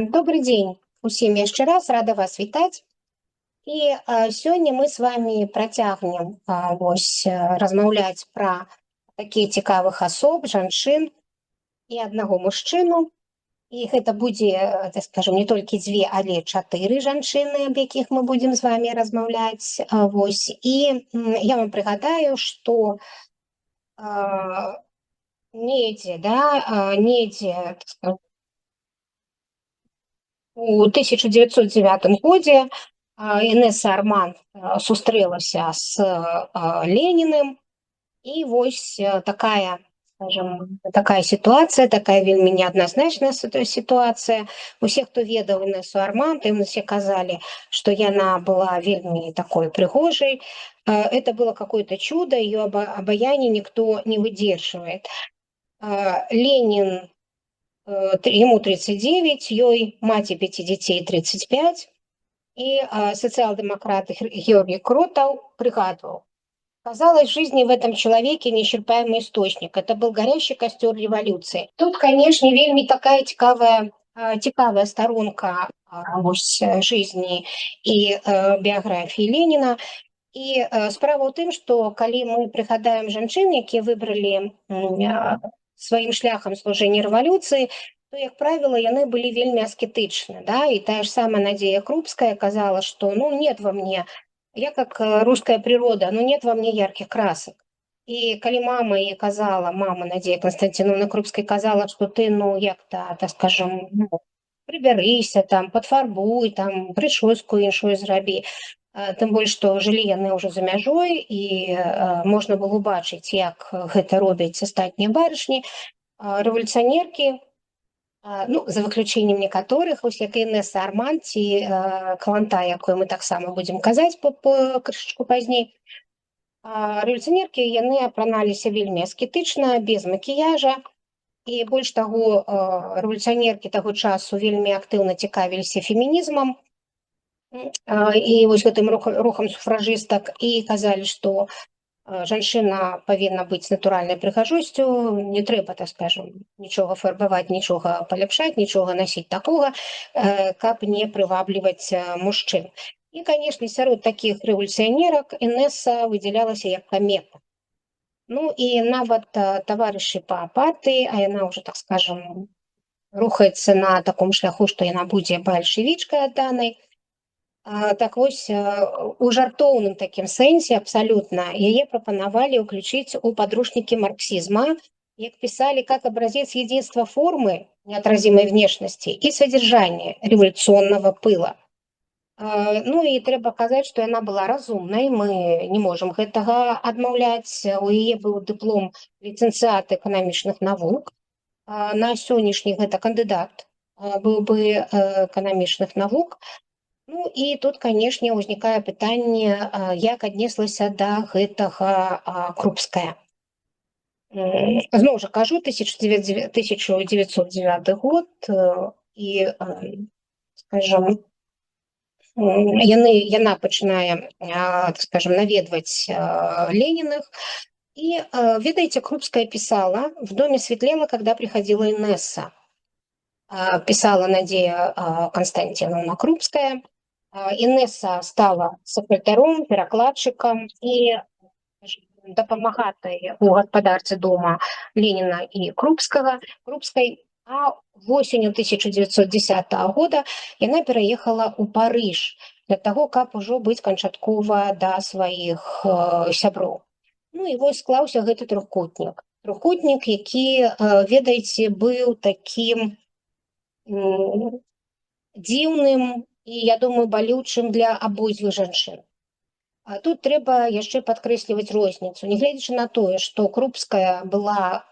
Добрый дзень усім яшчэ раз, рада вас вітаць. І сёння мы з вами працягнем размаўляць пра такіх цікавых асоб, жанчын і аднаго мужчыну. І гэта будзе, так скажем, не толькі дзве, але 4 жанчыны, аб якіх мы будзем з вами размаўляць. І я вам прыгадаю, што недзе, так скажем, у 1909 годзе Інесса Арман сустрэлася з Леніным, і такая, скажем, такая сітуацыя, такая вельмі неадназначная сітуацыя. Усе, хто ведаў Інессу Арман, тым усе казалі, што яна была вельмі такой прыгожай. Это было какое-то чудо, ее обаяние никто не выдерживает. Ленин, ему 39, ёй маці 5 дзяцей 35, и социал-демократ Георгий Кротов пригадывал: казалось, жизни в этом человеке неисчерпаемый источник. Это был горящий костер революции. Тут, конечно, вельмі такая цікавая сторонка жизни и биографии Ленина. И справа ў тым, што калі мы прыгадаем жанчын, якія выбралі сваім шляхам служэння рэвалюцыі, то, як правіла, яны былі вельмі аскетычны, да, и та же самая Надзея Крупская казала, что, нет во мне, я как русская природа, нет во мне ярких красок. И калі мама ей казала, мама Надзея Константиновна Крупская казала, что ты, як-то, так скажем, прыбярыся, там, падфарбуй, там, прычоску іншую зрабі. Тым больш, што жылі яны ўжо за мяжой, і можна было бачыць, як гэта робяць астатнія барышні. Рэвалюцыянеркі, за выключэннем некаторых, як Інесса Арман ці Каланта, якую мы таксама будзем казаць крышачку пазней. Рэвалюцыянеркі, яны апраналіся вельмі аскетычна, без макіяжа, і больш таго, рэвалюцыянеркі таго часу вельмі актыўна цікавіліся фемінізмам, і гэтым рухам суфражыстак, і казалі, што жанчына павінна быць натуральнай прыгажосцю, не трэба, так скажем, нічога фарбаваць, нічога паляпшаць, нічога насіць такога, каб не прывабліваць мужчын. І, конечно, сярод такіх рэвалюцыянерак Інесса выдзялялася як камета. І нават таварышы па партыі, а яна ўжо, так скажем, рухаецца на таком шляху, што яна будзе бальшавічкай адданай. Так вось, у жартоўным такім сэнсе абсалютна яе прапанавалі ўключыць у падручнікі марксизма, як писали, как образец единства формы неотразимой внешности и содержания революционного пыла. І трэба казаць, што яна была разумнай, мы не можам гэтага адмаўляць. У яе быў дыплом ліцэнцыят эканамічных навук. На сённяшні гэта кандыдат быў бы эканамічных навук. І тут, канешне, ўзнікае пытанне, як аднеслася да гэтага Крупская. Зноў жа кажу, 1909 год, і, скажем, яна пачынае, скажем, наведваць Лениных. И, ведаеце, Крупская писала: в доме светлело, когда приходила Инесса. Писала Надзея Константиновна Крупская. Інесса стала сакратаром, перакладчыкам і дапамагатай у гаспадарцы дома Леніна і Крупскай. А восенню 1910 года яна пераехала ў Парыж для таго, каб ужо быць канчаткова да сваіх сяброў. І вось склаўся гэты трохкутнік. Трохкутнік, які, ведаеце, быў такім дзіўным і, я думаю, балючым для абодвух жанчын. Тут трэба яшчэ падкрэсліваць розніцу. Нягледзячы на тое, што Крупская была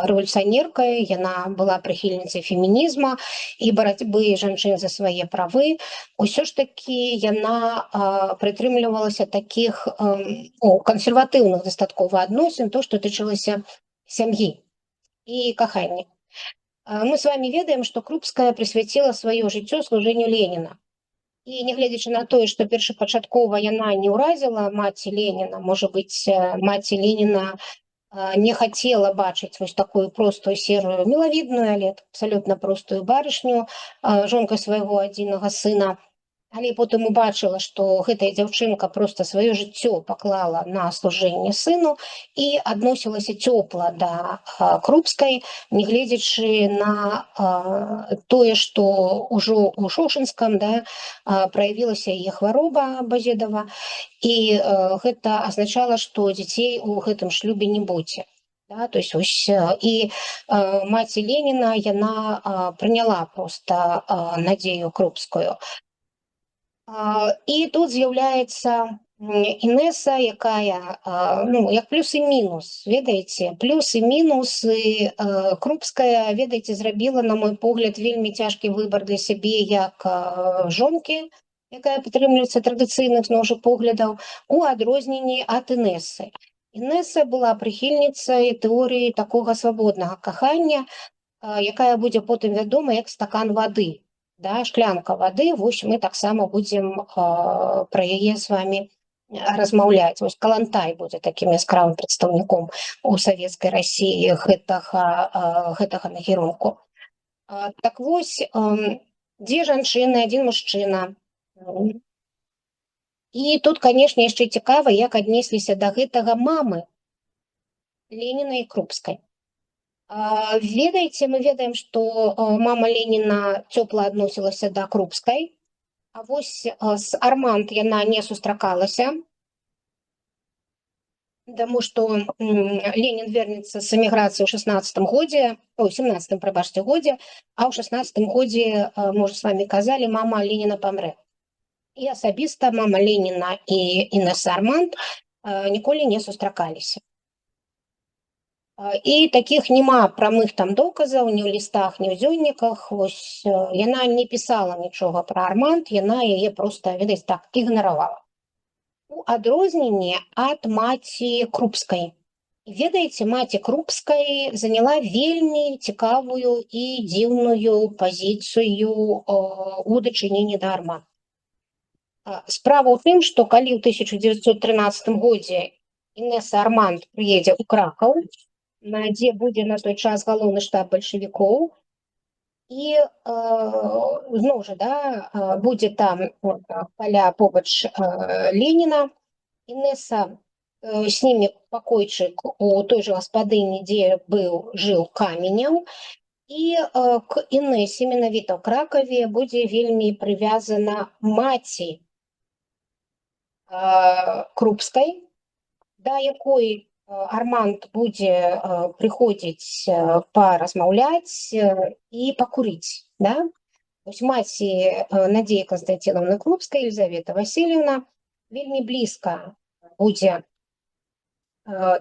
рэвалюцыянеркай, яна была прыхільніцай фемінізма і барацьбы жанчын за свае правы, усё ж такі яна прытрымлівалася такіх кансерватыўных дастаткова адносін, то, што тычылася сям'і і кахання. Мы с вами ведаем, што Крупская прысвяціла сваё жыццё служэнню Леніна. І нягледзячы на тое, што першапачаткова яна не ўразіла маці Леніна, можа быць, маці Леніна не хотела бачыць вось такую простую серую мілавідную, але абсалютна простую барышню, жонкай свайго адзінага сына. Але потым убачыла, што гэтая дзяўчынка проста сваё жыццё паклала на служэнне сыну і адносілася цёпла да Крупскай, нягледзячы на тое, што ўжо ў Шушынскам, да, праявілася яе хвароба Базедава, і гэта азначала, што дзяцей у гэтым шлюбе не будзе. Да, то есть вось, і маці Леніна яна прыняла проста Надзею Крупскую. І тут з'яўляецца Інеса, якая, ну, як плюс і мінус, ведаеце, плюс і мінусы. Крупская, ведаеце, зрабіла, на мой погляд, вельмі цяжкі выбар для сябе як жонкі, якая прытрымліваецца традыцыйных зноў жа поглядаў, у адрозненні ад Інесы. Інеса была прыхільніцай тэорыі такога свабоднага кахання, якая будзе потым вядома як стакан вады. Да, шклянка вады, вось мы таксама будзем пра яе з вами размаўляць. Вось Калантай будзе такім яскравым прадстаўніком у савецкай Расіі гэтага накірунку. Так вось, дзве жанчыны, адзін мужчына. І тут, канешне, яшчэ цікава, як аднесліся да гэтага мамы Леніна і Крупскай. Ведаеце, мы ведаем, што мама Леніна цёпла адносілася да Крупскай, а вось з Арманд яна не сустракалася, таму што Ленін вернецца з эміграцыі ў 16-м годзе, ой, 17-м, прабачце, годзе, а ў 16-м годзе, мы ўжо з вамі казалі, мама Леніна памрэ. І асабіста мама Леніна і Інеса Арманд ніколі не сустракаліся. І такіх няма прамых там доказаў ні ў лістах, ні ў дзённіках. Вось яна не пісала нічога пра Арманд, яна яе проста, ведаеце, так ігнаравала. У адрозненні ад маці Крупскай. Ведаеце, маці Крупскай заняла вельмі цікавую і дзіўную пазіцыю у дачыненні да Арманд. Справа ў тым, што калі ў 1913 годзе Інеса Арманд прыедзе ў Кракаў, дзе будзе на той час галоўны штаб бальшавікоў, і зноў жа, да, будзе там каля побач Леніна. Інеса сніме пакойчык у той жа гаспадыні, дзе жыў Каменеў, і к Інесе менавіта ў Кракаве будзе вельмі прывязана маці Крупскай, да якой Арманд будзе прыходзіць паразмаўляць і пакурыць. Да? Вось маці Надзеі Канстанціновны Крупскай, Елізавета Васильевна, вельмі блізка будзе,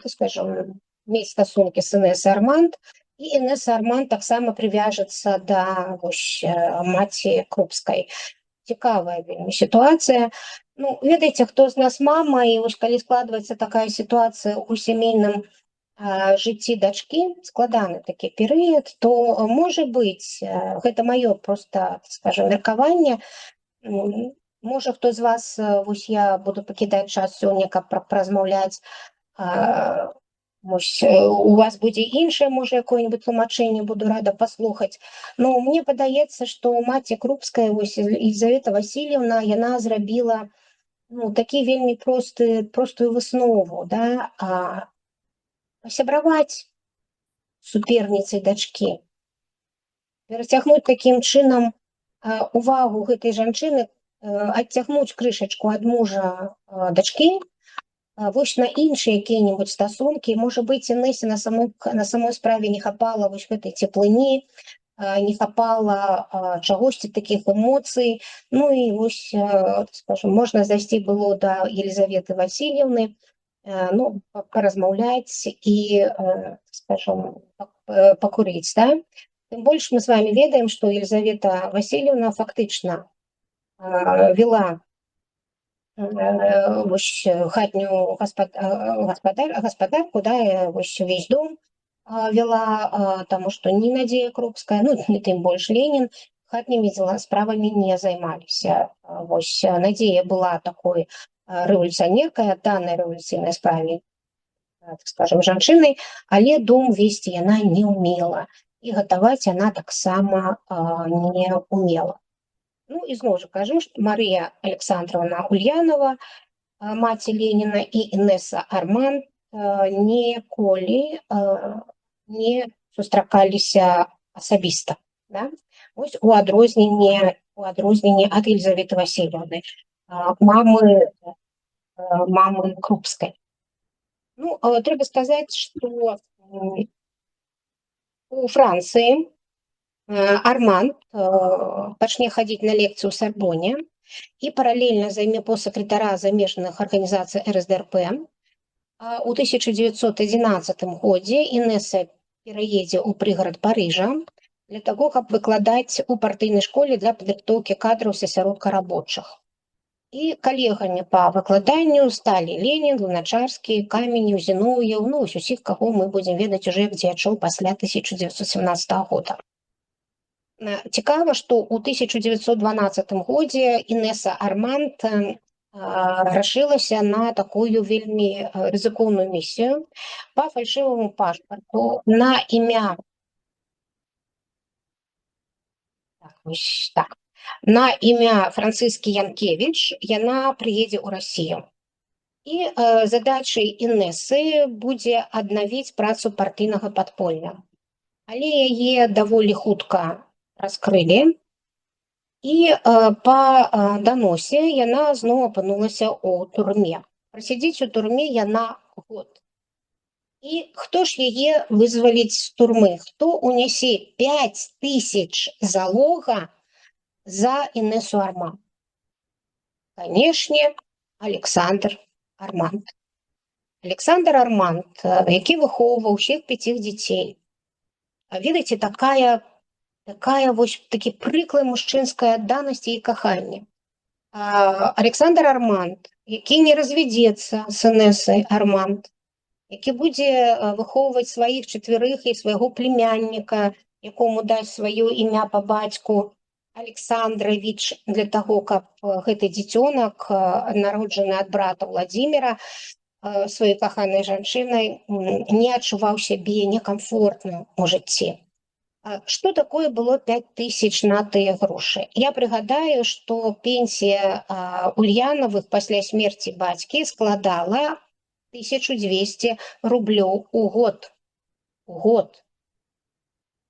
скажем, мець стасункі з Інесай Арманд, і Інеса Арманд таксама прывяжацца да вось маці Крупскай. Цікавая вельмі сітуацыя. Ну, ведаеце, хто з нас мама, і вось калі складваецца такая сітуацыя ў сямейным жыцці дачкі, складаны такі перыяд, то, можа быць, гэта маё проста, скажем, меркаванне, можа, хто з вас, вось я буду пакідаць час сёння, каб размаўляць, у вас будзе іншае, можа, якое-нибудь тлумачэнне, буду рада паслухаць. Но мне падаецца, што маці Крупская, вось Елізавета Васильевна, яна зрабіла такі вельмі простую выснову, да, пасябраваць суперніцай дачкі, перацягнуць такім чынам увагу гэтай жанчыны, адцягнуць крышачку ад мужа дачкі, вось на іншыя якія-нибудь стасункі. Можа быць, Інесе на самой справе не хапала вось гэтай цеплыні, не хапала чагосьці, такіх эмоцый. Ну і вось, скажем, можна зайсці было да Елізаветы Васильевны, ну, паразмаўляць і, скажем, пакурыць, да? Тым больш мы з вами ведаем, што Елізавета Васильевна фактычна вела вось хатнюю гаспадарку, да, вось увесь дом вела, таму што ні Надзея Крупская, ну, не тым больш Ленін, хатнімі справамі не займаліся. Вось Надзея была такой рэвалюцыянеркай, адданай рэвалюцыйнай справе. так скажем, жанчынай, але дом весці яна не ўмела. І гатаваць яна таксама не ўмела. Ну і зноў жа кажу, што Марыя Александровна Ульянова, маці Леніна, і Інесса Арманд ніколі не сустракаліся асабіста. Да? Вось у адрозненне ад Елізаветы Васильевны, мамы Крупскай. Ну, трэба сказаць, што у Францыі Арманд пачне хадзіць на лекцыю ў Сарбоне і паралельна займе пост сакратара замежных арганізацый РСДРП. У 1911 годзе Інесса пераедзе ў прыгарад Парыжа для таго, каб выкладаць у партыйнай школе для падрыхтоўкі кадраў сярод рабочых. І калегамі па выкладанню сталі Ленін, Луначарскі, Каменеў, Зіноўеў, ну, усіх, каго мы будзем ведаць уже як дзеячоў пасля 1917 года. Цікава, што ў 1912 годзе Інесса Арманд рашылася на такую вельмі рызыкоўную місію па фальшываму пашпарту на імя на імя Францыскі Янкевіч яна прыедзе ў Расію. І задачай Інессы будзе аднавіць працу партыйнага падполля. Але яе даволі хутка раскрылі, і па даносе яна зноў апынулася ў турме. Прасядзіць у турме яна год. І хто ж яе вызваліць з турмы? Хто унясе 5000 залога за Інессу Арманд? Канешне, Александр Арманд. Александр Арманд, які выхоўваў усіх 5 дзяцей. Ведаеце, такі прыклад мужчынскай адданасці і кахання. Александр Арманд, які не развядзецца з Інессай Арманд, які будзе выхоўваць сваіх 4 і свайго племянніка, якому даць сваё імя па бацьку Александрович, для таго, каб гэты дзіцёнак, народжаны ад брата Владимира, сваёй каханай жанчынай, не адчуваў сябе некамфортна ў жыцці. Што такое было 5000 на тыя грошы? Я прыгадаю, што пенсія Ульянавых пасля смерці бацькі складала 1200 рублёў у год.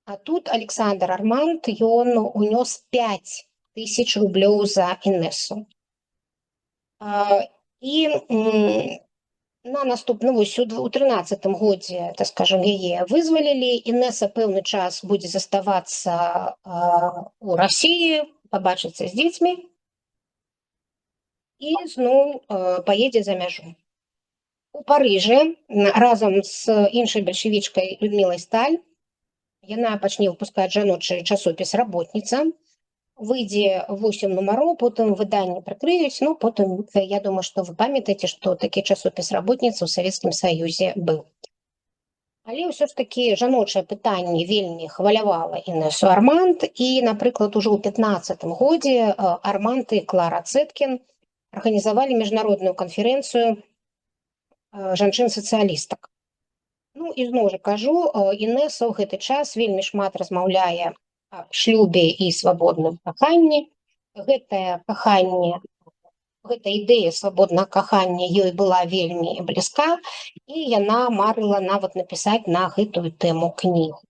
А тут Александр Арманд, ён унёс 5000 рублёў за Інессу. І на наступны, вось у 13 годзе, так скажем, яе вызвалілі. Інесса пэўны час будзе заставацца у Расіі, пабачыцца з дзецьмі і зноў паедзе за мяжу. У Парыжы разам з іншай бальшавічкай Людмілай Сталь яна пачне выпускаць жаночы часопіс «Работніца», выйдзе 8 нумароў, потым выданне прыкрыюць, ну, потым, я думаю, што вы памятаеце, што такі часопіс «Работніца» ў Савецкім Саюзе быў. Але ўсё ж такі жаночае пытанне вельмі хвалявала Інессу Арманд, і, напрыклад, ужо ў 15 годзе Арманд і Клара Цэткін арганізавалі міжнародную канферэнцыю жанчын-сацыялістак. Ну, і зноў жа кажу, Інесса ў гэты час вельмі шмат размаўляе аб шлюбе і свабодным каханні. Гэтае каханне, гэта ідэя свабоднага кахання ёй была вельмі блізка, і яна марыла нават напісаць на гэтую тэму кнігу.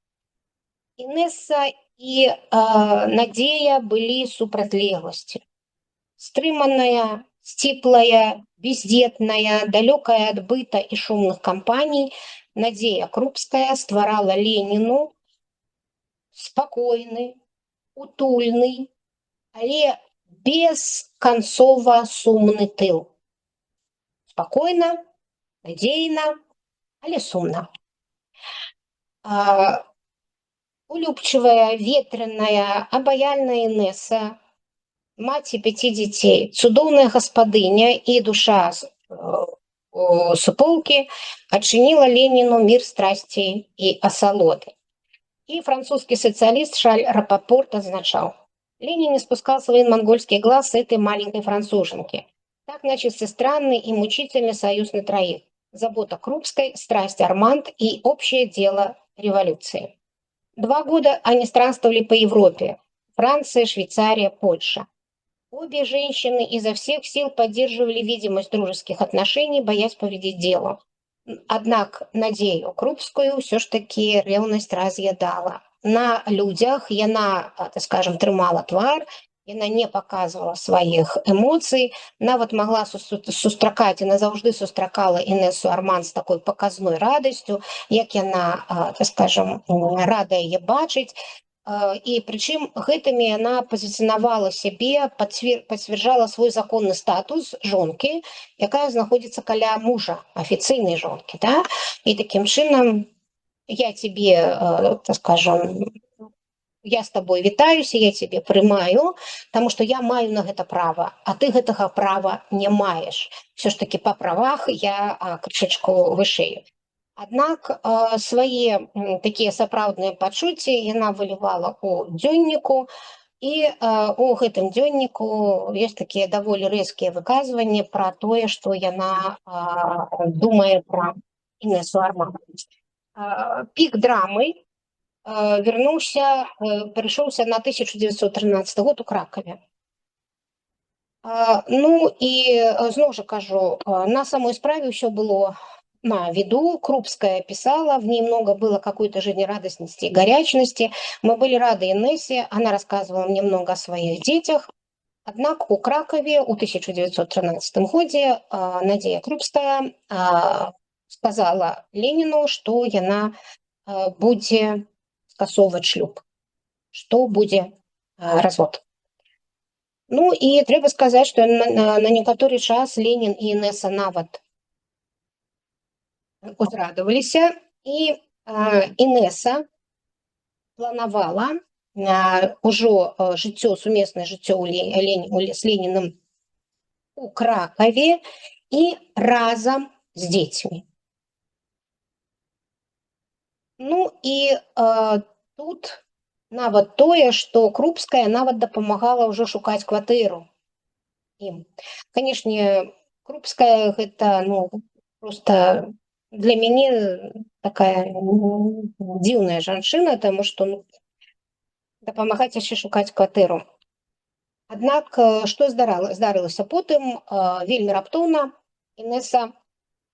Інесса і Надзея былі супрацьлегласці. Стрыманая, сціплая, бездзетная, далёкая ад быта і шумных кампаній, Надзея Крупская стварала Леніну спакойны, утульны, але бесканцова сумны тыл. Спакойна, надзейна, але сумна. Улюбчывая, ветраная, абаяльная Інесса, маці 5 дзяцей, цудоўная гаспадыня і душа суполкі адчыніла Леніну мір страсці і асалоды. И французский социалист Шарль Рапопорт означал: Ленин не спускал свои монгольские глаз с этой маленькой француженки. Так начался странный и мучительный союз на троих. забота Крупской, страсть Арманд и общее дело революции. 2 года они странствовали по Европе. Франция, Швейцария, Польша. Обе женщины изо всех сил поддерживали видимость дружеских отношений, боясь повредить делу. Аднак Надею Крупскую все ж таки ревность разъедала. На людях яна, так скажем, трымала твар, яна не показывала сваіх эмоцый, нават могла сустракаць, яна заўжды сустракала Інесу Арман з такой паказной радасцю, як яна, так скажем, рада яе бачыць. І прычым гэтымі яна пазіцыянавала сябе, пацвярджала свой законны статус жонкі, якая знаходзіцца каля мужа, афіцыйнай жонкі. Да? І такім чынам я тебе, так скажем, я с тобой вітаюся, я тебе прымаю, тому што я маю на гэта права, а ты гэтага права не маеш. Все ж таки па правах я крышачку вышэю. Аднак свае такія сапраўдныя пачуцці яна вылівала у дзённіку, і у гэтым дзённіку ёсць такія даволі рэзкія выказванні пра тое, што яна думае пра Інесу Арман. Пік драмы перайшоўся на 1913 год у Кракаве. Ну і зноў жа кажу, на самой справе ўсё было на виду. Крупская писала, в ней много было какой-то жизнерадостности и горячности. Мы были рады Инессе, она рассказывала мне много о своих детях. Однако у Кракове у 1913 году Надея Крупская сказала Ленину, что она будет скасовывать шлюб, что будет развод. Ну и треба сказать, что на некоторый час Ленин и Инесса нават узрадаваліся, і Інеса планавала ўжо сумеснае жыццё з Леніным у Кракаве і разам з дзецьмі. Ну і тут нават тое, што Крупская нават дапамагала ўжо шукаць кватэру ім. Канешне, Крупская гэта просто для мяне такая дзіўная жанчына, таму што дапамагаць яшчэ шукаць кватэру. Аднак што здарылася потым, вельмі раптоўна Інеса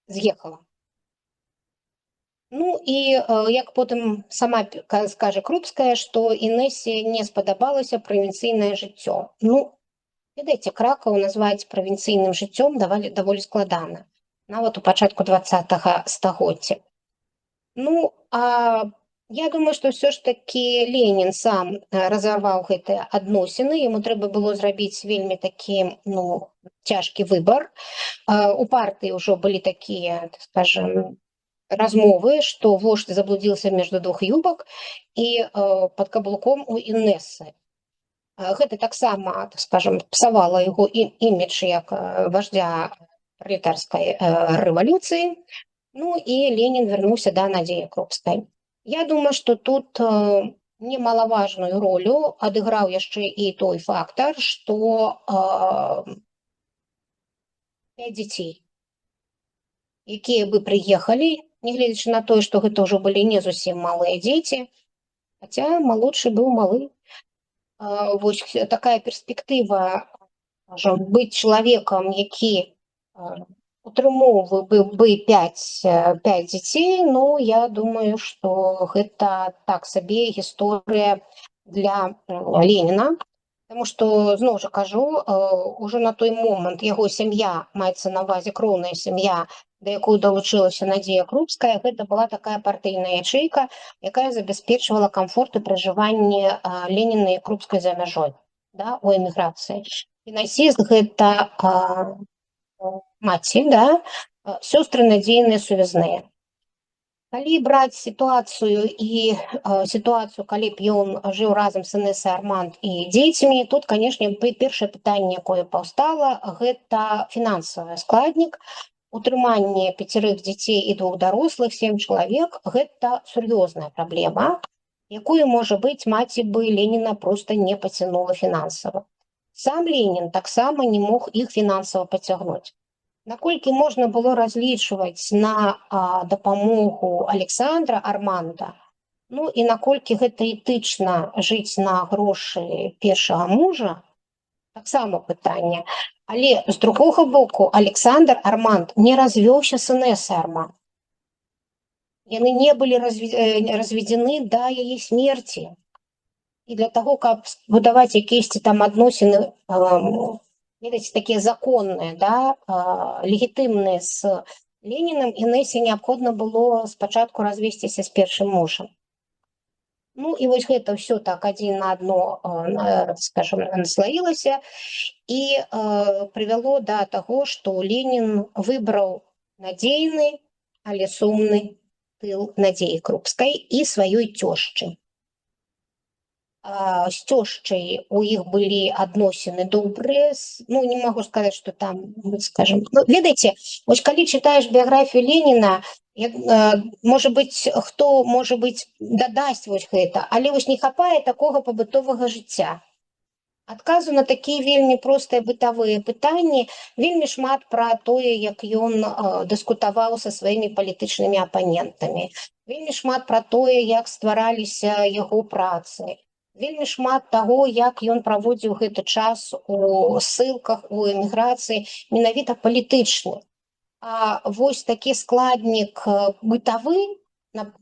з'ехала. Ну і як потым сама скажа Крупская, што Інесе не спадабалася правінцыйнае жыццё. Ну, ведаеце, Кракаў назваць правінцыйным жыццём даволі складана, нават у пачатку 20-го стагоддзя. Ну, а я думаю, што ўсё ж такі Ленін сам разарваў гэтыя адносіны, яму трэба было зрабіць вельмі такі, цяжкі выбар. У партыі ўжо былі такія, так скажем, размовы, што вождь заблудзіўся между двух юбак і пад каблуком у Інесы. Гэта таксама, так скажем, псавала яго імідж як вождя пролетарской революции. Ну и Ленин вернулся до Надеи Крупской. Я думаю, что тут немаловажную роль адыграў яшчэ і той фактор, что 5 дзяцей, якія бы прыехалі, нягледзячы на тое, што гэта ўжо былі не зусім малыя дзеці, хаця малодшы быў малы. Вось такая перспектыва быць чалавекам, які утрымоўваў бы 5 дзяцей, ну, я думаю, што гэта так сабе гісторыя для Леніна, тому што, зноў жа кажу, ужо на той момант яго сям'я, маецца на ўвазе кроўная сям'я, да якой далучылася Надзея Крупская, гэта была такая партыйная ячэйка, якая забяспечвала камфорт і пражыванне Леніна і Крупскай за мяжой, да, у эміграцыі. Фінансіст гэта маці, да, сёстры надзейныя сувязныя. Калі браць сітуацыю, калі б ён жыў разам з Інесай Арманд і дзецьмі, тут, канешне, першае пытанне, якое паўстала, гэта фінансавы складнік. Утрыманне 5 дзяцей і 2 дарослых, 7 чалавек, гэта сур'ёзная праблема, якую, можа быць, маці бы Леніна проста не пацянула фінансава. Сам Ленін таксама не мог іх фінансава пацягнуць. наколькі можна было разлічваць на дапамогу Александра Арманда, ну і наколькі гэта этычна жыць на грошы першага мужа, таксама пытанне. Але з другога боку, Александр Арманд не развёўся з Інэсай Арманд. Яны не былі разведзены да яе смерці. І для таго, каб будаваць якіясьці там адносіны, ведаеце, такія законныя, да, легітымныя з Ленінам, Інэсе неабходна было спачатку развесціся з першым мужам. Ну і вось гэта ўсё так адзін на адно, скажем, наслаілася і прывяло да таго, што Ленін выбраў надзейны, але сумны тыл Надзеі Крупскай і сваёй цёзчы. З цёзчай у іх былі адносіны добрыя, ну не магу сказаць, што там, скажем, ну, ведаеце, вось калі чытаеш біяграфію Леніна, можа быць, хто, можа быць, дадасць вось гэта, але вось не хапае такога пабытовага жыцця. Адказу на такія вельмі простыя бытавыя пытанні, вельмі шмат пра тое, як ён дыскутаваў са сваімі палітычнымі апанентамі, вельмі шмат пра тое, як ствараліся яго працы, вельмі шмат таго, як ён праводзіў гэты час у ссылках, у эміграцыі, менавіта палітычны. А вось такі складнік бытавы,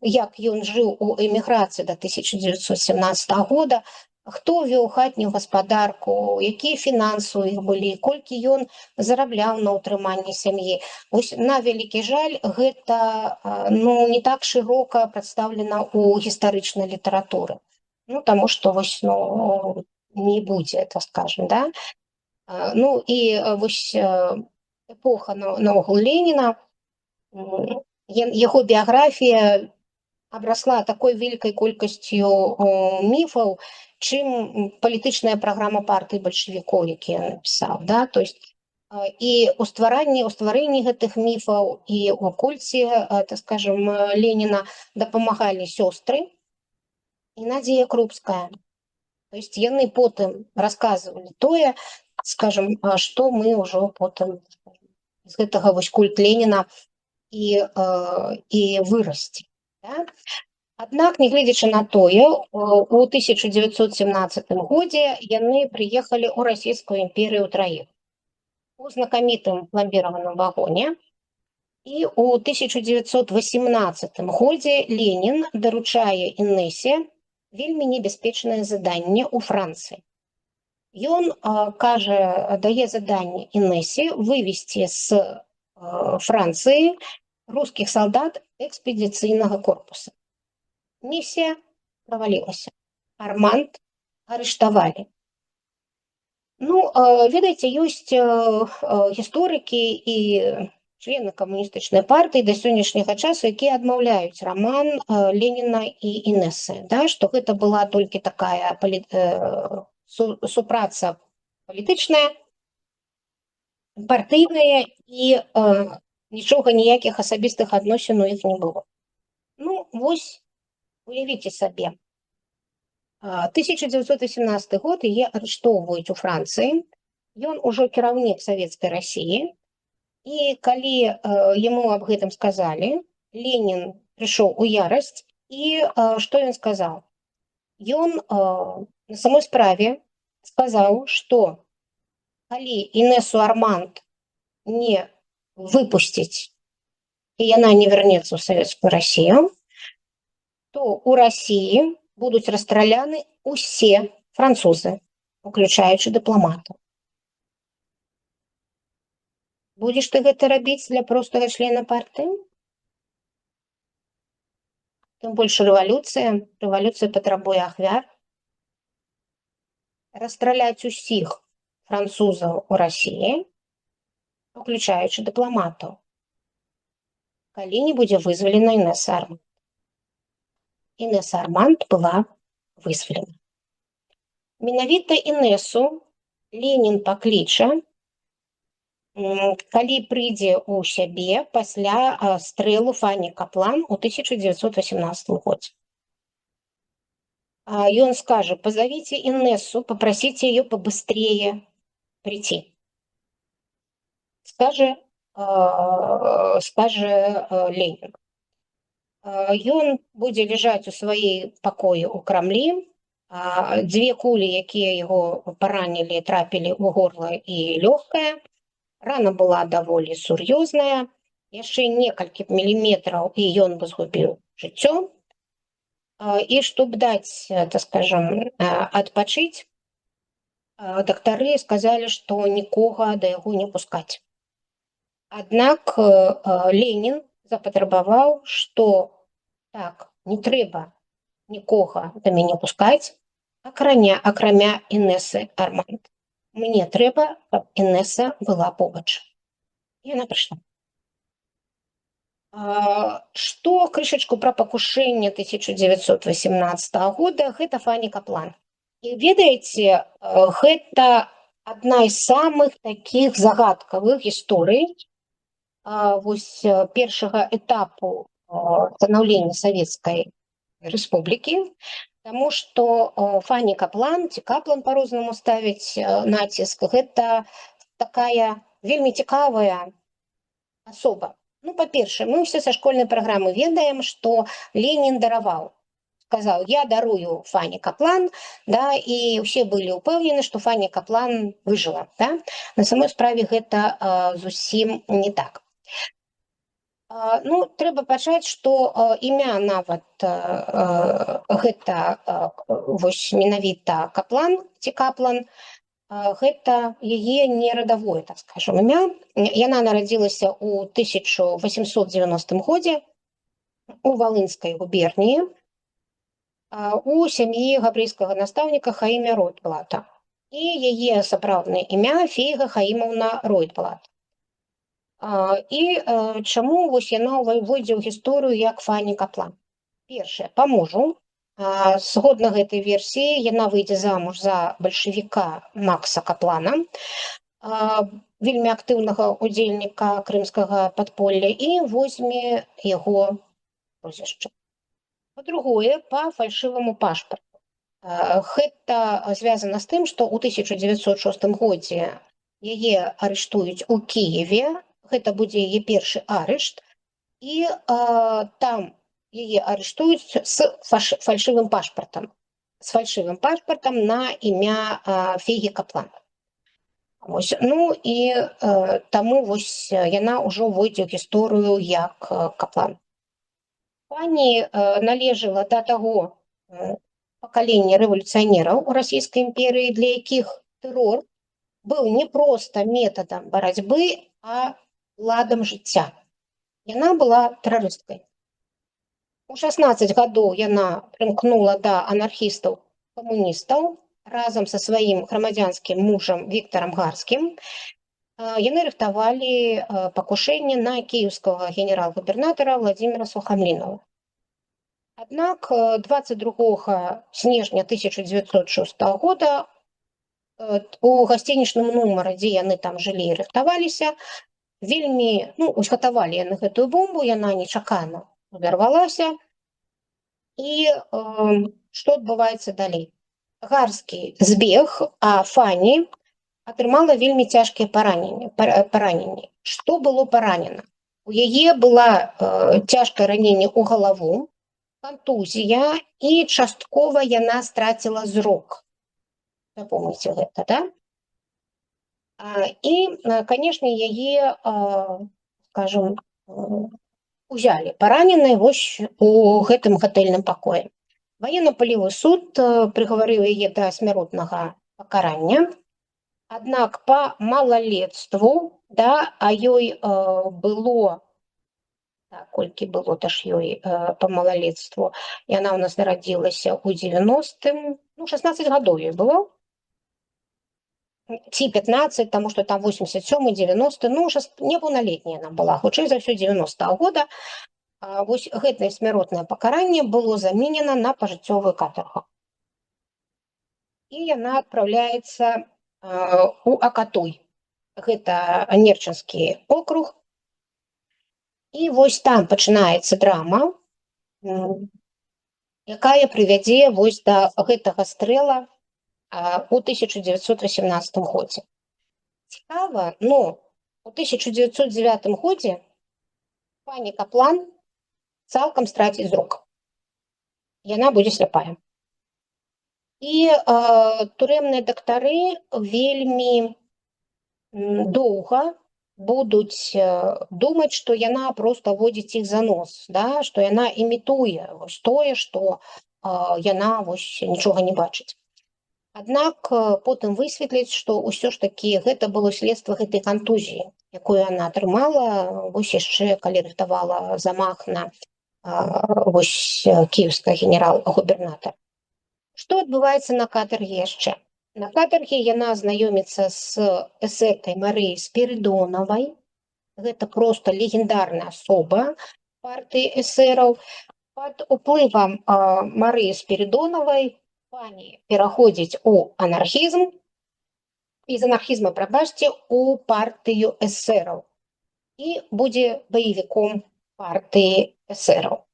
як ён жыў у эміграцыі да 1917 года, хто вёў хатнюю гаспадарку, якія фінансы ў іх былі, колькі ён зарабляў на ўтрыманне сям'і. Вось на вялікі жаль, гэта ну, не так шырока прадстаўлена ў гістарычнай літаратуры. Ну, таму што вось, ну, не будзе, так скажем, да? Ну, і вось эпоха наогул Леніна, яго біяграфія абрасла такой вялікай колькасцю міфаў, чым палітычная праграма партыі бальшавікоў, які я напісаў, да? То есть і ў стварэнні гэтых міфаў і ў кульце, так скажем, Леніна дапамагалі сёстры і Надзея Крупская. То есть яны потым расказвалі тое, скажем, што мы ўжо потым з гэтага вось культ Леніна і вырасці. Да? Аднак, нягледзячы на тое, у 1917 годзе яны прыехалі ў расійскую імперыю ўтраіх у знакамітым пламбіраваным вагоне. І ў 1918 годзе Ленін даручае Інэсе вельмі небяспечнае заданне ў Францыі. Ён дае заданне Інэсе вывесці з Францыі рускіх салдат экспедыцыйнага корпуса. Місія правалілася. Арманд арыштавалі. Ну, ведаеце, ёсць гісторыкі і члены камуністычнай партыі да сённяшняга часу, якія адмаўляюць раман Леніна і Інэсы, да, што гэта была толькі такая супраца палітычная, партыйная і нічога, ніякіх асабістых адносін у іх не было. Ну, вось, уявіце сабе, 1918 год яе арыштоўваюць у Францыі, ён ужо кіраўнік Савецкай Расіі, і калі яму аб гэтым сказалі, Ленін прыйшоў у ярасць, і што ён сказаў? Ён на самой справе сказаў, што калі Інэсу Арманд не выпусціць, і яна не вернецца ў Савецкую Расію, то ў Расіі будуць расстраляны ўсе французы, уключаючы дыпламатаў. Будзеш ты гэта рабіць для простага члена партыі? Тым больш рэвалюцыя патрабуе ахвяр. Расстраляць усіх французаў у Расіі, уключаючы дыпламатаў, калі не будзе вызвалена Інэса Арманд. Інэса Арманд была вызвалена. Менавіта Інэсу Ленін пакліча, калі прыйдзе ў сябе пасля стрэлу Фані Каплан у 1918 годзе. Ён скажа: позовите Инессу, попросите ее побыстрее прийти. Скажи скажа Ленін. Ён будзе ляжаць у сваёй пакоі ў Крамлі. Дзве кулі, якія яго паранілі, трапілі ў горла і лёгкае. Рана была даволі сур'ёзная, яшчэ некалькі міліметраў, і ён бы згубіў жыццё. І щоб даць, так скажем, адпачыць, дактары сказалі, што нікога да яго не пускаць. Аднак Ленін запатрабаваў, што так, не трэба нікога да мяне пускаць, акрамя Інесы Арманд. Мне трэба, каб Інеса была побач. І яна прыйшла. Што крышачку пра пакушэнне 1918 года, гэта Фанні Каплан. І ведаеце, гэта адна з самых такіх загадкавых гісторый вось першага этапу станаўлення Савецкай Рэспублікі, таму што Фанні Каплан, ці Каплан па-рознаму ставіць націск, гэта такая вельмі цікавая асоба. Ну, па-першае, мы ўсе са школьнай праграмы ведаем, што Ленін дараваў. Сказаў, я дарую Фанні Каплан, да, і ўсе былі ўпэўнены, што Фанні Каплан выжыла. Да? На самой справе гэта зусім не так. Ну, трэба пачаць, што імя нават гэта вось менавіта Каплан ці Каплан, гэта яе не радавое, так скажем, імя. Яна нарадзілася ў 1890 годзе у Валынскай губерніі у сям'і габрэйскага настаўніка Хаіма Ройтблата. І яе сапраўднае імя Фейга Хаімаўна Ройтблат. І чаму вось яна ўвойдзе ў гісторыю як Фанні Каплан? Першае, па мужу. Згодна гэтай версіі, яна выйдзе замуж за бальшавіка Макса Каплана, вельмі актыўнага удзельніка крымскага падполля, і возьме яго прозвішча. Па-другое, па фальшываму пашпарту. Гэта звязана з тым, што ў 1906 годзе яе арыштуюць у Кіеве, гэта будзе яе першы арышт, і там яе арыштуюць з фальшывым пашпартам. З фальшывым пашпартам на імя Фейгі Каплан. Вось, ну і таму вось яна ўжо войдзе ў гісторыю як Каплан. Фанні належала да таго пакалення рэвалюцыянераў у Расійскай імперыі, для якіх тэрор быў не проста метадам барацьбы, а ладам жыцця. Яна была тэрарысткай. У 16 гадоў яна прымкнула да анархістаў-камуністаў разам са сваім грамадзянскім мужам Віктарам Гарскім. Яны рыхтавалі пакушэнне на кіеўскага генерал-губернатара Владзіміра Сухамлінова. Аднак 22 снежня 1906 года у гасцінічным нумары, дзе яны там жылі і рыхтаваліся, вельмі, ну, узгатавалі яны гэтую бомбу, яна нечакана ударвалася. І што адбываецца далей? Гарскі збег, а Фанні атрымала вельмі цяжкія параненні. Што было паранена? У яе была цяжкае раненне ў галаву, кантузія, і часткова яна страціла зрок. Запомніце гэта, да? І, канешне, яе, скажем, узялі параненай вось у гэтым гатэльным пакоі. Ваенна-палявы суд прыгаварыў яе да смяротнага пакарання, аднак па малалецтву, да, а ёй было, колькі было даж ёй па малалецтву, яна ў нас нарадзілася ў 90-м, ну, 16 гадоў ёй было, ці 15, таму што там 87-й, 90-й, ну, непаўналетняя яна была, хутчэй за ўсё 90-го года. Вось гэтае смяротнае пакаранне было заменена на пажыццёвую катаргу. І яна адпраўляецца у Акатуй. Гэта Нерчынскі округ. І вось там пачынаецца драма, якая прывядзе вось да гэтага стрэла у 1918 годзе. Цікава, ну, У 1909 годзе пані Каплан цалкам страціць зрок. Яна будзе сляпая. І турэмныя дактары вельмі доўга будуць думаць, што яна проста водзіць іх за нос, да? Што яна імітуе тое, што яна нічога не бачыць. Аднак потым высветліць, што ўсё ж такі гэта было следства гэтай кантузіі, якую яна атрымала яшчэ калі рыхтавала замах на кіеўскага генерал-губернатара. Што адбываецца на катарге яшчэ? На катарге яна знаёміцца з эсэркай Марыяй Спірыдонавай. Гэта проста легендарная асоба партыі эсэраў. Пад уплывам Марыі Спірыдонавай пані пераходзіць у анархізм, і з анархізма, прабачце, у партыю эсэраў і будзе баевіком партыі эсэраў.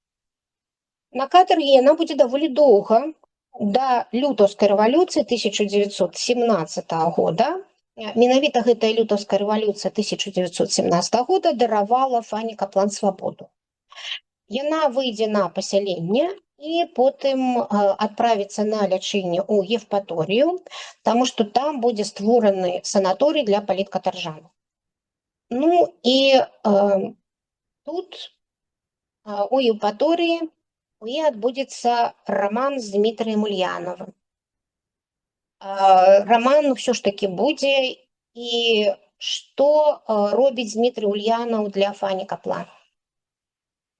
На катарге яна будзе даволі доўга, да лютаўскай рэвалюцыі 1917 года. Менавіта гэтая лютаўская рэвалюцыя 1917 года даравала Фані Каплан свабоду. Яна выйдзе на пасяленне і потым адправіцца на лячэнне ў Евпаторыю, таму што там будзе створаны санаторый для паліткатаржан. Ну і тут у Евпаторыі у яе адбудзецца раман з Дмітрыем Ульянавым. Раман ўсё ж такі будзе, і што робіць Дмітрый Ульянаў для Фані Каплан?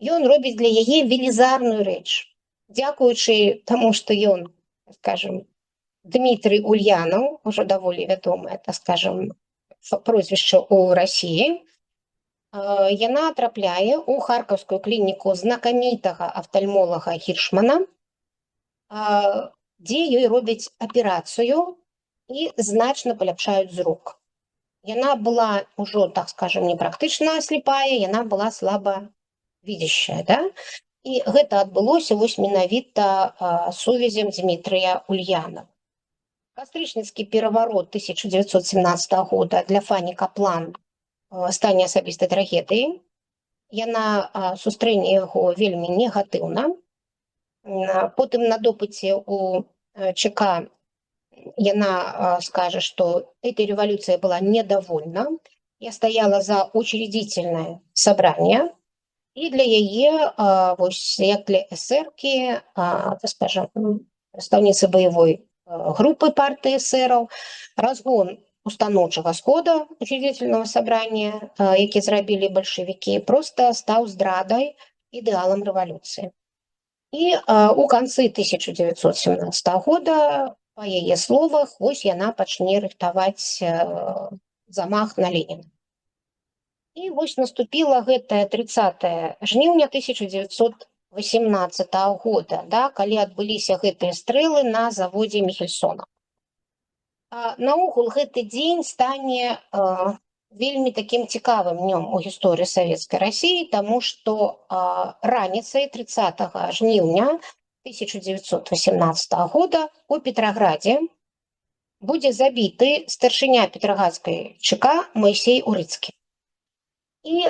Ён робіць для яе велізарную рэч. Дзякуючы таму, што ён, скажем, Дмітрый Ульянаў, ужо даволі вядомае, прозвішча ў Расіі, яна трапляе ў харкаўскую клініку знакамітага афтальмолага Гіршмана, дзе ёй робяць аперацыю і значна паляпшаюць зрок. Яна была ўжо, так скажем, не практычна слепая, яна была слаба видящая, да? І гэта адбылося менавіта сувязем Дмітрыя Ульянава. Кастрычніцкі пераварот 1917 года для Фані Каплан стане асабістай трагедыяй. Яна сустрэне яго вельмі негатыўна. Потым на допыце у ЧК яна скажа, што этой революция была недовольна. Я стояла за учредительное собрание, і для яе, як для эсэркі, скажем, прадстаўніцы баявой группы партии эсэраў, разгон устаноўчага схода учредительного собрания, які зрабілі бальшавікі, просто стаў здрадай ідэалам рэвалюцыі. І у канцы 1917 года, па яе словах, яна пачне рыхтаваць замах на Леніна. І наступіла гэтае 30 жніўня 1918 года, да, калі адбыліся гэтыя стрэлы на заводзе Михельсона. Наогул гэты дзень стане вельмі такім цікавым днём у гісторыі Савецкай Расіі, таму што раніцай 30 жніўня 1918 года у Петраградзе будзе забіты старшыня петраградскай ЧК Майсей Урыцкі. І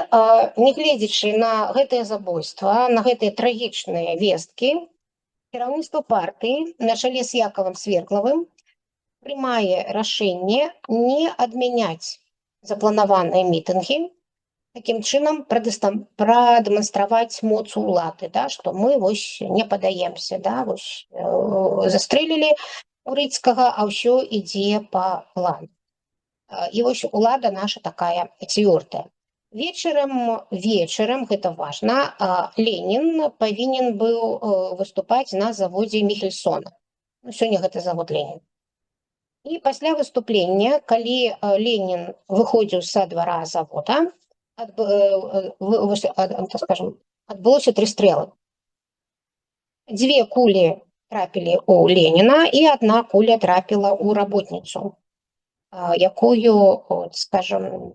нягледзячы на гэтае забойства, на гэтыя трагічныя весткі, кіраўніцтва партыі на чале з Якавам Свердлавым прымае рашэнне не адмяняць запланаваныя мітынгі, такім чынам прадэманстраваць моц улады, да, што мы не падаемся, да, застрэлілі Урыцкага, а ўсё ідзе па плану. І улада наша такая цвёрдая. Вечарам, гэта важна, Ленін павінен быў выступаць на заводзе Михельсона. Сёння гэта завод Ленін. І пасля выступлення, калі Ленін выходзіў са двара завода, адбылося 3 стрэлы. 2 кулі трапілі ў Леніна, і 1 куля трапіла ў работніцу, якую, скажем,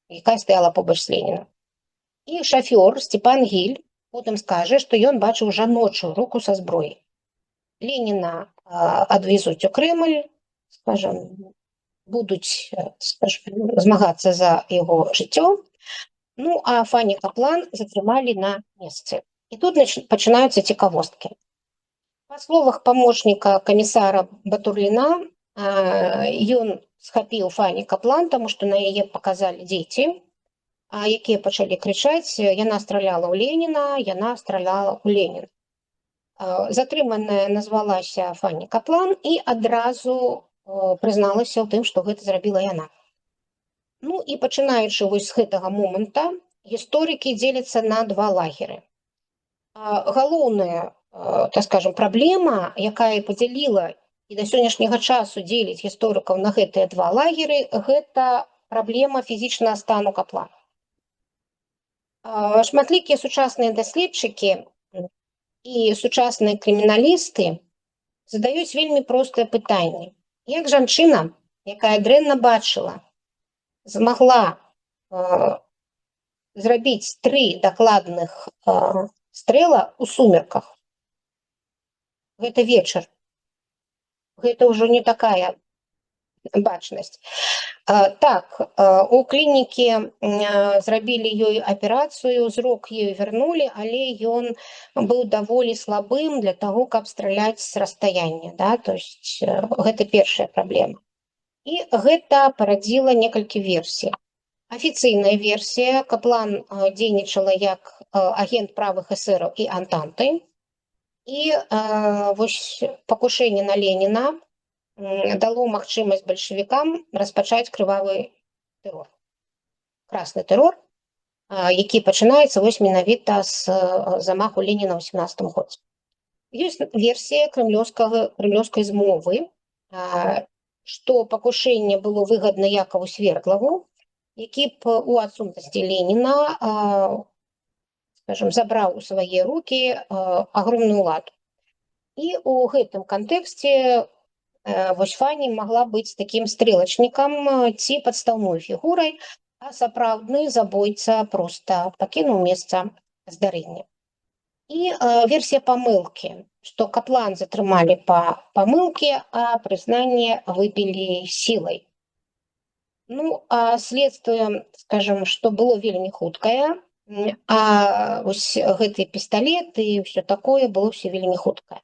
якая стаяла побач з Леніна. І шафёр Степан Гіль потым скажа, што ён бачыў жаночую руку са зброяй. Леніна адвезуць у Крэмль, скажем, будуць змагацца за яго жыццё. Ну а Фанні Каплан затрымалі на месцы. І тут пачынаюцца цікавосткі. Па словах памочніка камісара Батурліна, ён схапіў Фанні Каплан, таму што на яе паказалі дзеці, якія пачалі крычаць: яна страляла ў Леніна, яна страляла ў Леніна. Затрыманая назвалася Фанні Каплан і адразу прызналася ў тым, што гэта зрабіла яна. Ну і пачынаючы вось з гэтага моманта, гісторыкі дзеляцца на два лагеры. Галоўная, так скажем, праблема, якая падзяліла і да сённяшняга часу дзеліць гісторыкаў на гэтыя два лагеры, гэта праблема фізічнага стану Каплана. Шматлікія сучасныя даследчыкі і сучасныя крыміналісты задаюць вельмі простае пытанне: як жанчына, якая дрэнна бачыла, змагла зрабіць 3 дакладных стрэла ў сумерках? Гэта вечар. Гэта ўжо не такая бачнасць. Так, у клінікі зрабілі ёй аперацыю, зрок ёй вярнулі, але ён быў даволі слабым для таго, каб страляць з расстаяння. Да? То есть гэта першая праблема. І гэта парадзіла некалькі версій. Афіцыйная версія: Каплан дзейнічала як агент правых эсэраў і антанты. І вось пакушэнне на Леніна дало магчымасць бальшавікам распачаць крывавы тэрор, красны тэрор, які пачынаецца вось менавіта з замаху Леніна ў 17 годзе. Ёсць версія крэмлёўскай змовы, што пакушэнне было выгадна Якаву Свердлаву, які б у адсутнасці Леніна, скажем, забраў у свае рукі агромную ўладу. І ў гэтым кантэксце вось Фанні магла быць такім стрэлачнікам ці падстаўной фігурай, а сапраўдны забойца проста пакінуў месца здарэння. І версія памылкі, што Каплан затрымалі па памылке, а прызнанне выбілі сілай. Ну, а следствие, скажем, што было вельмі хуткае, а вось гэты пісталет і ўсё такое было ўсё вельмі хуткае.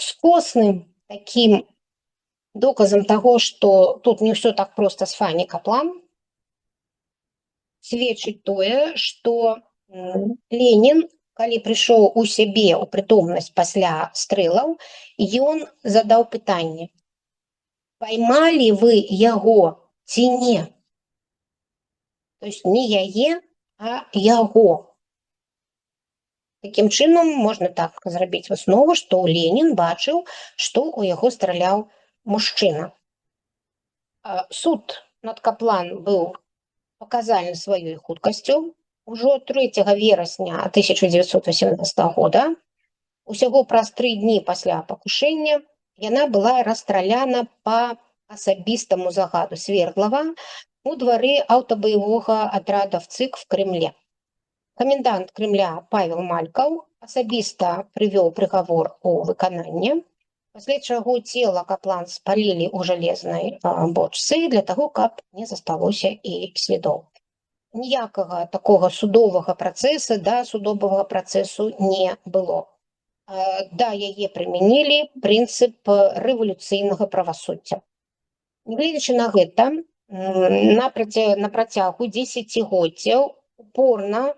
Скосным таким доказам таго, што тут не ўсё так проста з Фанні Каплан, сведчыць тое, што Ленін, калі прыйшоў у сябе ў прытомнасць пасля стрэлаў, ён задаў пытанне: паймалі вы яго ці не? То есть не яе, а яго. Такім чынам можна так зрабіць выснову, што Ленін бачыў, што ў яго страляў мужчына. Суд над Каплан быў паказальны сваёй хуткасцю. Ужо 3 верасня 1918 года, усяго праз 3 дні пасля пакушэння, яна была расстраляна па асабістаму загаду Свердлава у двары аўтабаевога атрада ВЦИК в Кремле. Комендант Кремля Павел Малькаў асабіста прывёў прыгавор у выкананне, пасля чаго цела Каплан спалілі ў жалезнай бочцы для таго, каб не засталося і слідоў. Ніякага такога судовага працэса, да судовага працэсу не было. Да яе прымянілі прынцып рэвалюцыйнага правасуддзя. Нягледзячы на гэта, на працягу 10годдзяў упорна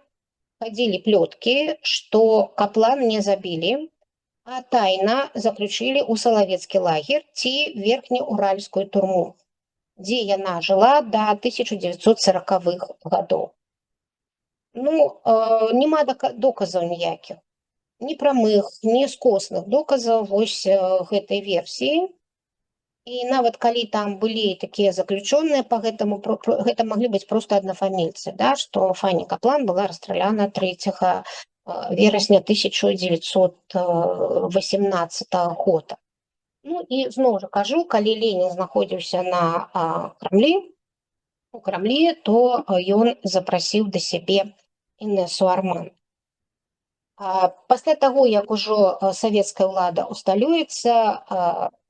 хадзілі плёткі, што Каплан не забілі, а тайна заключылі ў салавецкі лагер ці верхнеуральскую турму, дзе яна жыла да 1940-х гадоў. Ну, няма доказаў ніякіх, ні прамых, ні скосных доказаў вось гэтай версіі. І нават калі там былі такія заключоныя па гэтаму, гэта маглі быць проста аднафамільцы, да, што Фанні Каплан была расстраляна 3 верасня 1918 года. Ну і зноў жа кажу, калі Ленін знаходзіўся на у Крамлі, то ён запрасіў да сябе Інесу Арман. Пасля таго, як ужо савецкая ўлада усталюецца,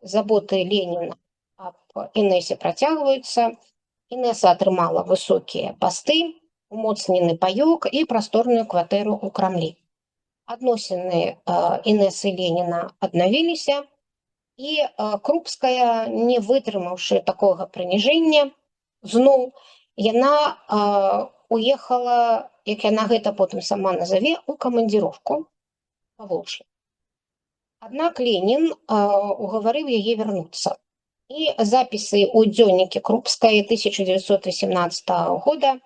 заботы Леніна аб Інэсе працягваюцца. Інэса атрымала высокія пасты, умоцнены паёк і прасторную кватэру ў Крамлі. Адносіны Інэсы і Леніна аднавіліся, і Крупская, не вытрымаўшы такога прыніжэння, зноў яна уехала, як яна гэта потым сама назаве, у камандзіроўку па Волжлі. Аднак Ленін угаварыў яе вярнуцца. И записи у дзённікі Крупской 1918 года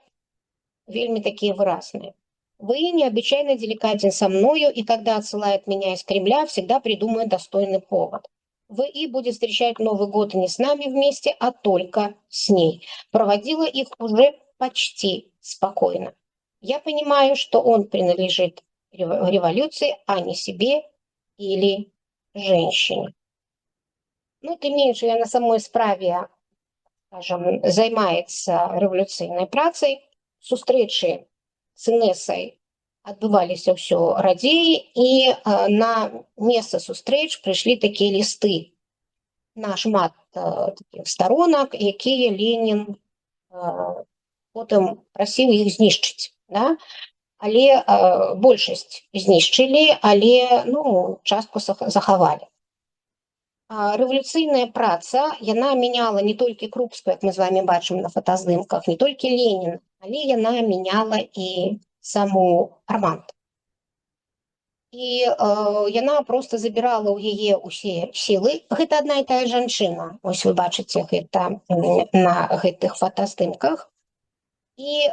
вельми такие выразные. Вы необычайно деликатен со мною, и когда отсылает меня из Кремля, всегда придумает достойный повод. В.И. будет встречать Новый год не с нами вместе, а только с ней. Проводила их уже почти спокойно. Я понимаю, что он принадлежит революции, а не себе или женщине. Ну, тым не менш, на самой справе, скажем, займаецца рэвалюцыйнай працай. Сустрэчы з Інэсай адбываліся ўсё радзей, і на месца сустрэч прыйшлі такія лісты на шмат такіх сторонак, якія Ленін потым прасіў іх знішчыць. Да? Але большасць знішчылі, але частку захавалі. Рэвалюцыйная праца, яна мяняла не толькі Крупскую, як мы з вами бачым на фотаздымках, не толькі Леніна, але яна мяняла і саму Арманд. І яна проста забірала ў яе ўсе сілы. Гэта адна і тая жанчына. Вось вы бачыце гэта на гэтых фотаздымках. І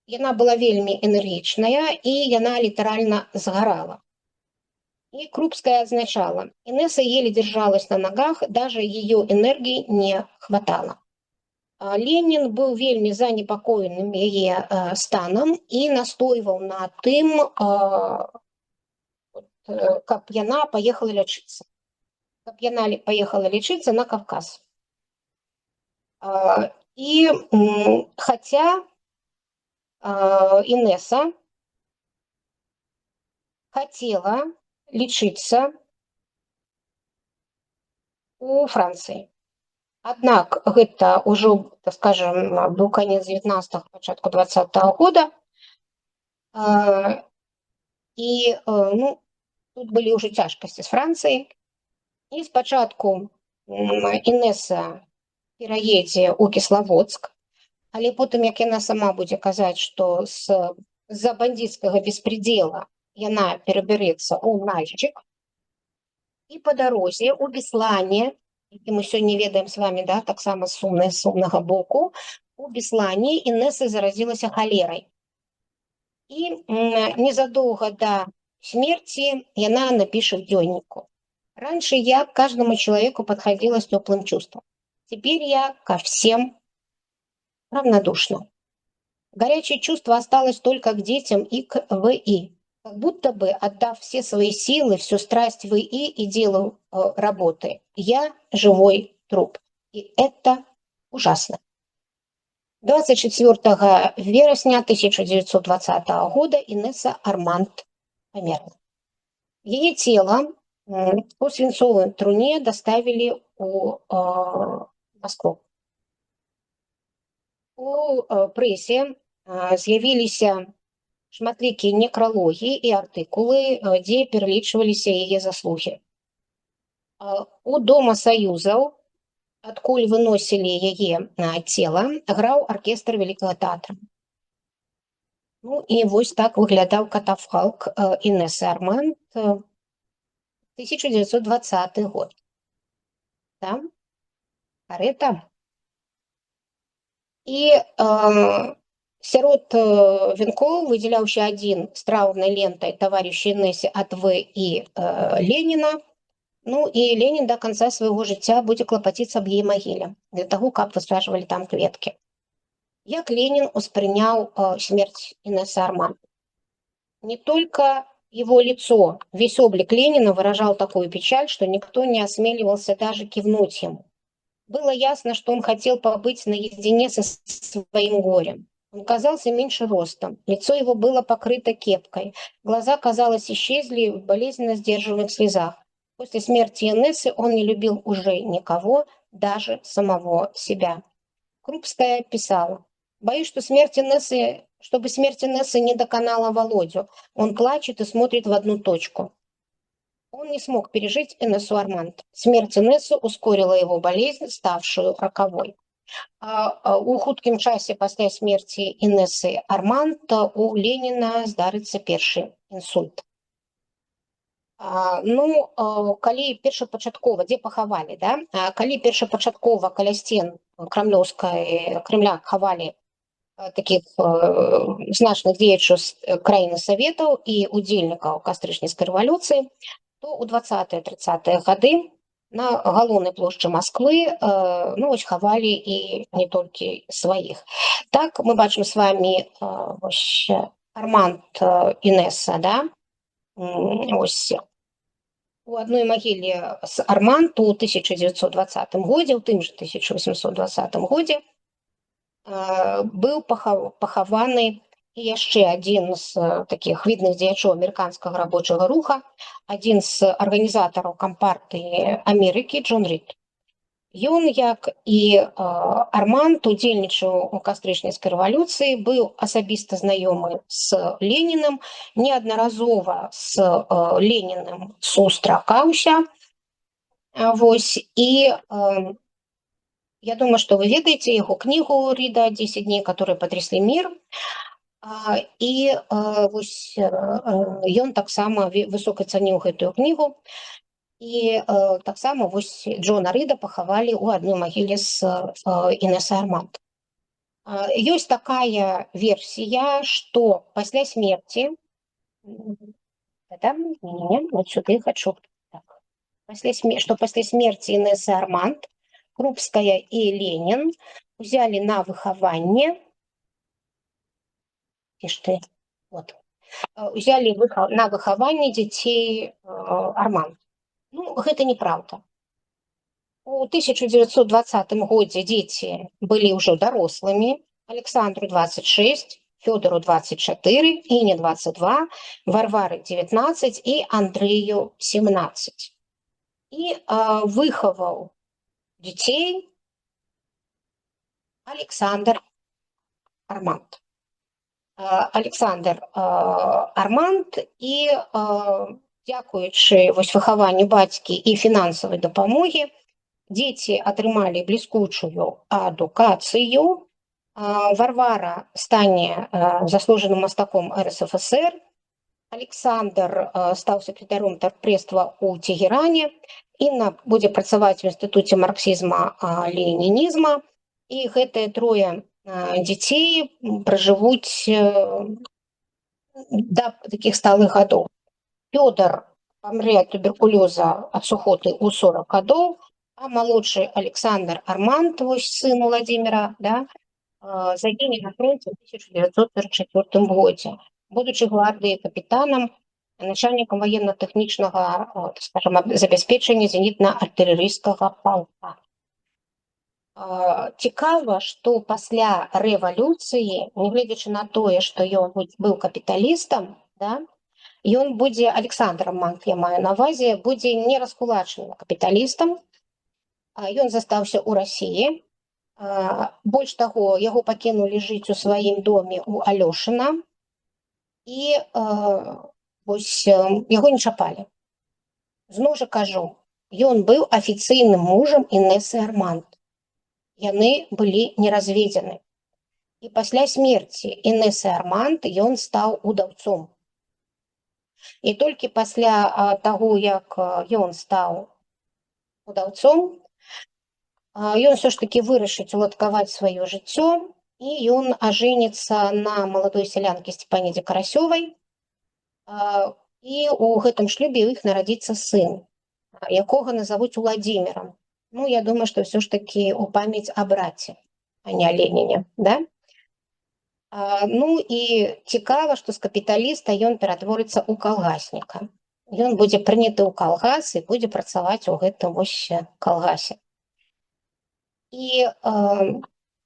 яна была вельмі энергічная, і яна літаральна згарала. И Крупская означала, Инесса еле держалась на ногах, даже ее энергии не хватало. Ленин был вельми занепокоенным ее станом и настойвал на тым, каб яна поехала лечиться. Каб яна поехала лечиться на Кавказ. И хотя Инесса хотела лечиться у Франции. Аднак гэта ўжо, так скажем, быў канец 19-го, пачатку 20-го года. І тут былі ўжо цяжкасці з Францыяй. І спачатку Інэса пераедзе ў Кіславодск, але потым, як яна сама будзе казаць, што з-за бандыцкага беспредела яна перабярэцца ў Нальчик, і па дарозе ў Беслане, які мы сёння ведаем з вами, да, таксама сумнага боку, у Беслане Інэса заразілася халерай. І незадоўга да смерти яна напіша в дзённіку: «Раньше я к каждому человеку подходила с теплым чувством. Теперь я ко всем равнодушна. Горячее чувство осталось только к детям и к В.И. Как будто бы, отдав все свои силы, всю страсть В.И. и делу работы, я живой труп. И это ужасно». 24 вересня 1920 года Инесса Арманд померла. Ее тело по свинцовой труне доставили у Москву. У прэсе з'явіліся шматлікія некралогі і артыкулы, дзе пералічваліся яе заслугі. У Дома Саюзаў, адкуль выносілі яе цела, граў аркестр Вялікага тэатра. Ну і вось так выглядаў катафалк Інэсы Арманд 1920 год. Там карета. І сярод венкоў выдзяляўся адзін з траўрнай лентай таварышу Інэсе ад В.И. Леніна. Ну і Ленін до конца свайго жыцця будзе клапаціцца аб яе магіле, для таго, каб высаджвалі там кветкі. Як Ленин успрынял смерть Инессы Арманд? Не только его лицо, весь облик Ленина выражал такую печаль, что никто не осмеливался даже кивнуть ему. Было ясно, что он хотел побыть наедине со своим горем. Он казался меньше ростом, лицо его было покрыто кепкой, глаза, казалось, исчезли в болезненно сдержанных слезах. После смерти Инессы он не любил уже никого, даже самого себя. Крупская писала: «Боюсь, что чтобы смерть Инессы не доконала Володю. Он плачет и смотрит в одну точку». Он не смог пережить Инессу Арманд. Смерть Инессы ускорила его болезнь, ставшую роковой. У хуткім часе пасля смерти Інессы Арманд у Леніна здарыцца першы інсульт. Калі першапачаткова, дзе пахавалі, да? Калі першапачаткова каля сцен Кремля хавалі такіх значных дзеячаў краіны Саветаў і удзельнікаў кастрычніцкай рэвалюцыі, то ў 20-30-е гады на галоўнай плошчы Масквы хавалі і не толькі сваіх. Так мы бачым з вами Арманд Інесса, да? У адной магіле з Арманд у 1920 годзе, у тым же 1820 годзе быў пахаваны яшчэ адзін з такіх видных дзеячоў амерыканскага рабочага руха, адзін з арганізатараў кампартыі Амерыкі Джон Рид. Ён, як і Арманд, удзельнічаў у кастрычніцкай рэвалюцыі, быў асабіста знаёмы з Ленінам, неаднаразова з Ленінам сустракаўся. І я думаю, што вы ведаеце яго кнігу Ріда «10 дней, которые потрясли мир». І ён таксама высока цаніў гэтую кнігу. І таксама Джона Ріда пахавалі ў адной магіле з Інессай Арманд. Ёсць такая версія, што пасля смерці, што пасля смерці Інессы Арманд Крупская і Ленін узялі на выхаванне, дзяцей Арманд. Гэта неправда. У 1920 годзе дзеці былі ўжо дарослымі. Александру 26, Фёдору 24, Іне 22, Варвары 19 і Андрэю 17. І выхаваў дзяцей Александр Арманд. Александр Арманд і дзякуючы выхаванню бацькі і фінансавай дапамогі дзеці атрымалі бліскучую адукацыю. Варвара стане заслужаным мастаком РСФСР. Александр стаў сакратаром таргпредства ў Тегеране. Інна будзе працаваць у інстытуце марксізма-ленінізма. І гэтыя трое дзяцей пражывуць да такіх сталых гадоў. Фёдор памрэ ад туберкулёза ад сухоты ў 40 гадоў, а малодшы Александр Арманд, сын Владимира, загіне на фронте ў 1944 годзе, будучы гвардыі капітанам, начальнікам военно-тэхнічнага, забяспечання зенітна-артылерыйскага палка. Цікава, што пасля рэвалюцыі, нягледзячы на тое, што ён быў капіталістам, ён будзе, Александр Арманд, я маю на ўвазе, будзе не раскулачаным капіталістам. Ён застаўся ў Расіі. Больш таго, яго пакінулі жыць у сваім доме ў Алёшына. І яго не чапалі. Зноў жа кажу, ён быў афіцыйным мужам Інессы Арманд. Яны былі не разведзены. І пасля смерці Інессы Арманд ён стаў удаўцом. І толькі пасля таго, як ён стаў удаўцом, ён ўсё ж такі вырашыць уладкаваць сваё жыццё, і ён ажэніцца на маладой сялянкі Сцепанідзе Карасёвай. І ў гэтым шлюбе ў іх нарадзіцца сын, якога назавуць Уладзімірам. Я думаю, што ўсё ж такі ў памяць аб браце, а не о Леніне, да? І цікава, што з капіталіста ён ператворыцца ў калгасніка. Ён будзе прыняты ў калгас і будзе працаваць у гэтым калгасе. І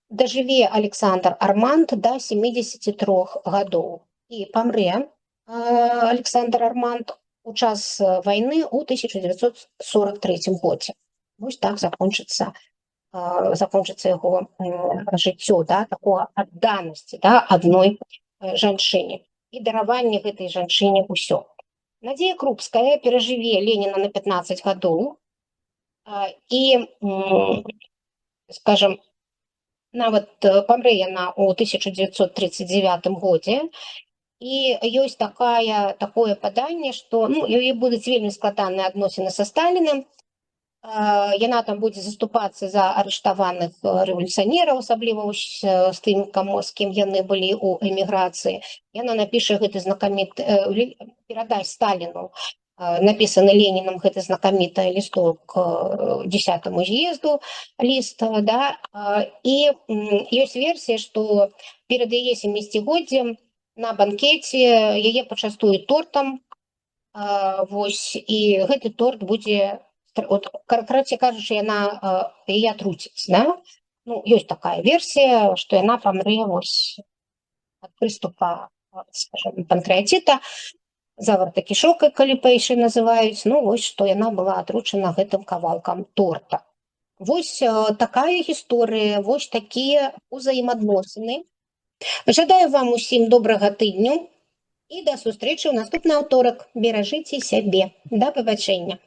дажыве Александр Арманд да 73 гадоў. І памрэ Александр Арманд у час вайны ў 1943 годзе. Вось так закончыцца закончыцца яго жыццё, да, такого адданасці, да, адной жанчыне і дараванне гэтай жанчыне ўсё. Надзея Крупская перажыве Леніна на 15 гадоў і, скажем, нават памрэ яна ў 1939 годзе, і ёсць такое паданне, што ну, яе будуць вельмі складаныя адносіны са Сталіным. Яна там будзе заступацца за арыштаваных рэвалюцыянераў, асабліва з тым, з кім яны былі ў эміграцыі. Яна напіша гэты знакаміты, перадасць Сталіну напісаны Ленінам гэты знакаміты лісток 10-му з'езду, ліст, да, і ёсць версія, што перад яе 70-годдзем на банкеце яе пачастуюць тортам, вось, і гэты торт будзе, от, карацей кажучы, яна яе атруціць, да? Ну, ёсць такая версія, што яна памрэ вось ад прыступа, скажем, панкрэатіта, заварта кішок, калі па-іншаму называюць, ну, вось, што яна была атручана гэтым кавалкам торта. Вось такая гісторыя, вось такія ўзаемадносіны. Жадаю вам усім добрага тыдню і да сустрэчы ў наступны аўторак. Беражыце сябе. Да пабачэння.